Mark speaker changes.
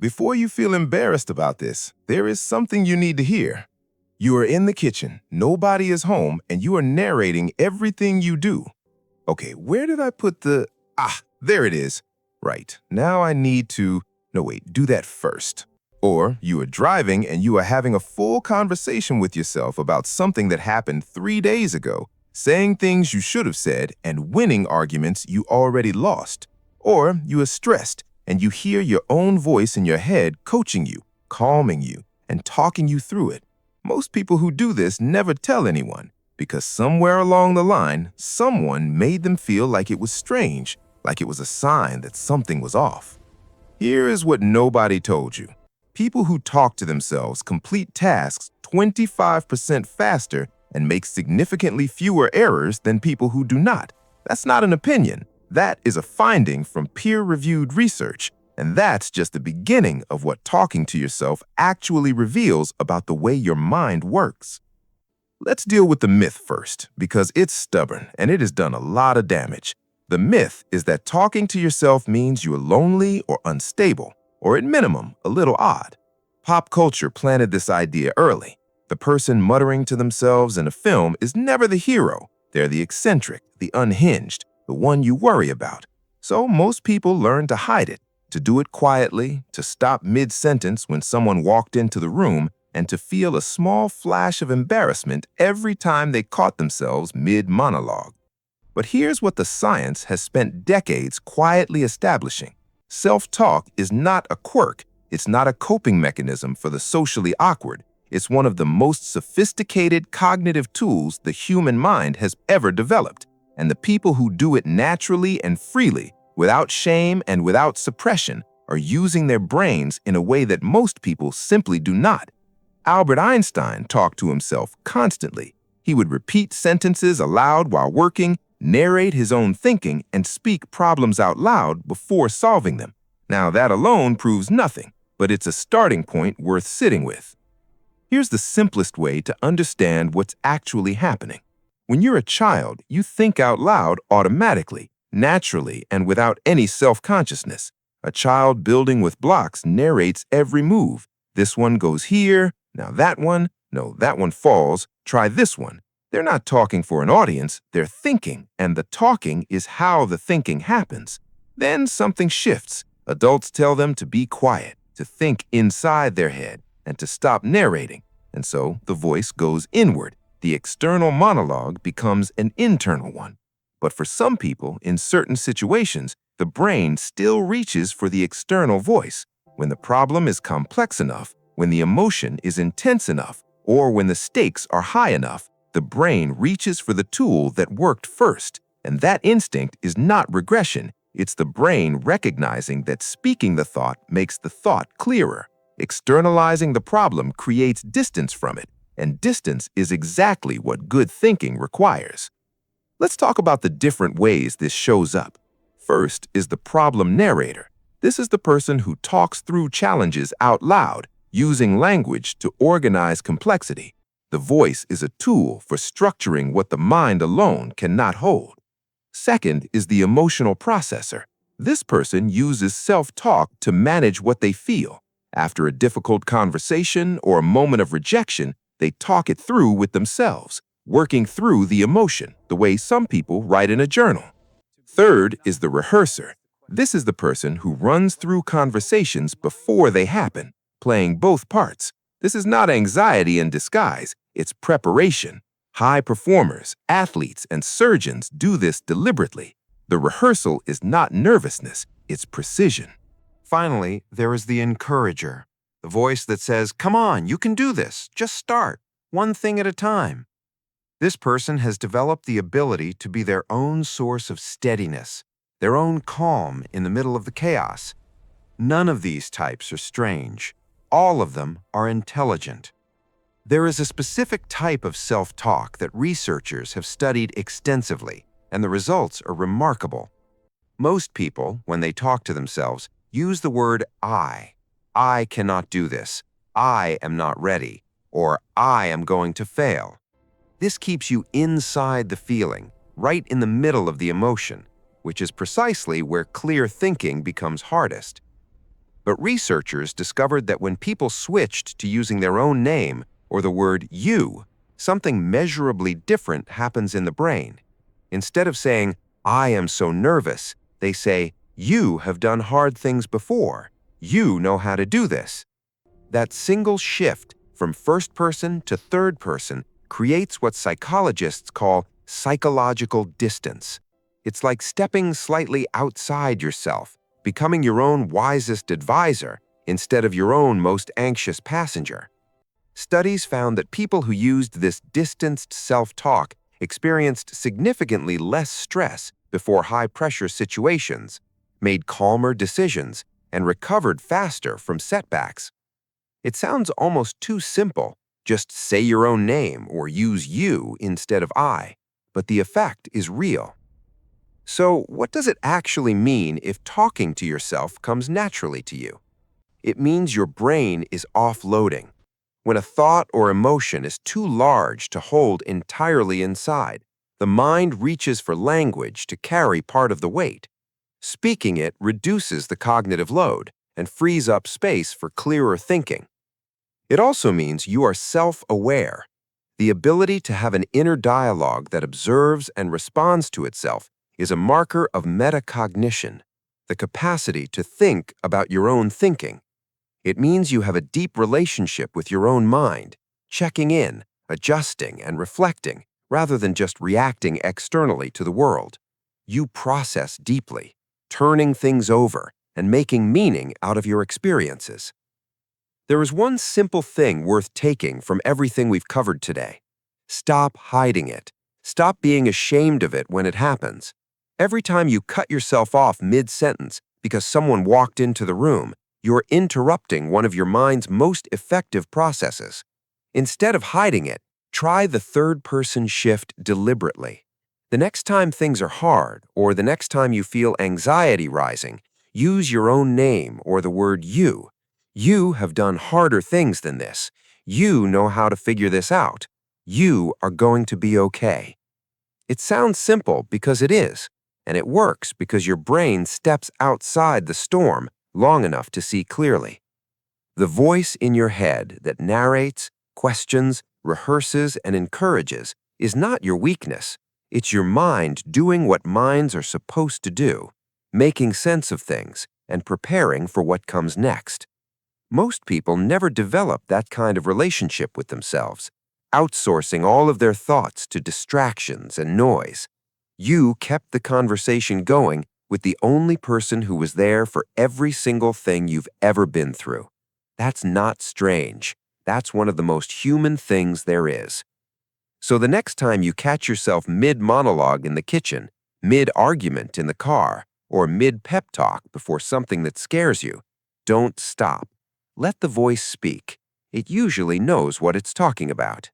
Speaker 1: Before you feel embarrassed about this, there is something you need to hear. You are in the kitchen, nobody is home, and you are narrating everything you do. Okay, where did I put the... there it is. Right, now I need to... No, wait, do that first. Or you are driving and you are having a full conversation with yourself about something that happened 3 days ago, saying things you should have said and winning arguments you already lost. Or you are stressed and you hear your own voice in your head coaching you, calming you, and talking you through it. Most people who do this never tell anyone because somewhere along the line, someone made them feel like it was strange, like it was a sign that something was off. Here is what nobody told you. People who talk to themselves complete tasks 25% faster and make significantly fewer errors than people who do not. That's not an opinion. That is a finding from peer-reviewed research, and that's just the beginning of what talking to yourself actually reveals about the way your mind works. Let's deal with the myth first, because it's stubborn and it has done a lot of damage. The myth is that talking to yourself means you are lonely or unstable, or at minimum, a little odd. Pop culture planted this idea early. The person muttering to themselves in a film is never the hero. They're the eccentric, the unhinged, the one you worry about. So most people learn to hide it, to do it quietly, to stop mid-sentence when someone walked into the room, and to feel a small flash of embarrassment every time they caught themselves mid-monologue. But here's what the science has spent decades quietly establishing. Self-talk is not a quirk. It's not a coping mechanism for the socially awkward. It's one of the most sophisticated cognitive tools the human mind has ever developed. And the people who do it naturally and freely, without shame and without suppression, are using their brains in a way that most people simply do not. Albert Einstein talked to himself constantly. He would repeat sentences aloud while working, narrate his own thinking, and speak problems out loud before solving them. Now, that alone proves nothing, but it's a starting point worth sitting with. Here's the simplest way to understand what's actually happening. When you're a child, you think out loud automatically, naturally, and without any self-consciousness. A child building with blocks narrates every move. This one goes here, now that one, no, that one falls, try this one. They're not talking for an audience, they're thinking, and the talking is how the thinking happens. Then something shifts. Adults tell them to be quiet, to think inside their head, and to stop narrating. And so the voice goes inward. The external monologue becomes an internal one. But for some people, in certain situations, the brain still reaches for the external voice. When the problem is complex enough, when the emotion is intense enough, or when the stakes are high enough, the brain reaches for the tool that worked first. And that instinct is not regression. It's the brain recognizing that speaking the thought makes the thought clearer. Externalizing the problem creates distance from it, and distance is exactly what good thinking requires. Let's talk about the different ways this shows up. First is the problem narrator. This is the person who talks through challenges out loud, using language to organize complexity. The voice is a tool for structuring what the mind alone cannot hold. Second is the emotional processor. This person uses self-talk to manage what they feel. After a difficult conversation or a moment of rejection, they talk it through with themselves, working through the emotion, the way some people write in a journal. Third is the rehearser. This is the person who runs through conversations before they happen, playing both parts. This is not anxiety in disguise, it's preparation. High performers, athletes, and surgeons do this deliberately. The rehearsal is not nervousness, it's precision.
Speaker 2: Finally, there is the encourager, the voice that says, "Come on, you can do this. Just start, one thing at a time." This person has developed the ability to be their own source of steadiness, their own calm in the middle of the chaos. None of these types are strange. All of them are intelligent. There is a specific type of self-talk that researchers have studied extensively, and the results are remarkable. Most people, when they talk to themselves, use the word I. I cannot do this. I am not ready. Or I am going to fail. This keeps you inside the feeling, right in the middle of the emotion, which is precisely where clear thinking becomes hardest. But researchers discovered that when people switched to using their own name or the word you, something measurably different happens in the brain. Instead of saying, I am so nervous, they say, you have done hard things before. You know how to do this. That single shift from first person to third person creates what psychologists call psychological distance. It's like stepping slightly outside yourself, becoming your own wisest advisor instead of your own most anxious passenger. Studies found that people who used this distanced self-talk experienced significantly less stress before high-pressure situations, made calmer decisions, and recovered faster from setbacks. It sounds almost too simple, just say your own name or use you instead of I, but the effect is real. So, what does it actually mean if talking to yourself comes naturally to you? It means your brain is offloading. When a thought or emotion is too large to hold entirely inside, the mind reaches for language to carry part of the weight. Speaking it reduces the cognitive load and frees up space for clearer thinking. It also means you are self-aware. The ability to have an inner dialogue that observes and responds to itself is a marker of metacognition, the capacity to think about your own thinking. It means you have a deep relationship with your own mind, checking in, adjusting, and reflecting, rather than just reacting externally to the world. You process deeply, turning things over and making meaning out of your experiences. There is one simple thing worth taking from everything we've covered today. Stop hiding it. Stop being ashamed of it when it happens. Every time you cut yourself off mid-sentence because someone walked into the room, you're interrupting one of your mind's most effective processes. Instead of hiding it, try the third-person shift deliberately. The next time things are hard, or the next time you feel anxiety rising, use your own name or the word you. You have done harder things than this. You know how to figure this out. You are going to be okay. It sounds simple because it is, and it works because your brain steps outside the storm long enough to see clearly. The voice in your head that narrates, questions, rehearses, and encourages is not your weakness. It's your mind doing what minds are supposed to do, making sense of things and preparing for what comes next. Most people never develop that kind of relationship with themselves, outsourcing all of their thoughts to distractions and noise. You kept the conversation going with the only person who was there for every single thing you've ever been through. That's not strange. That's one of the most human things there is. So the next time you catch yourself mid-monologue in the kitchen, mid-argument in the car, or mid-pep talk before something that scares you, don't stop. Let the voice speak. It usually knows what it's talking about.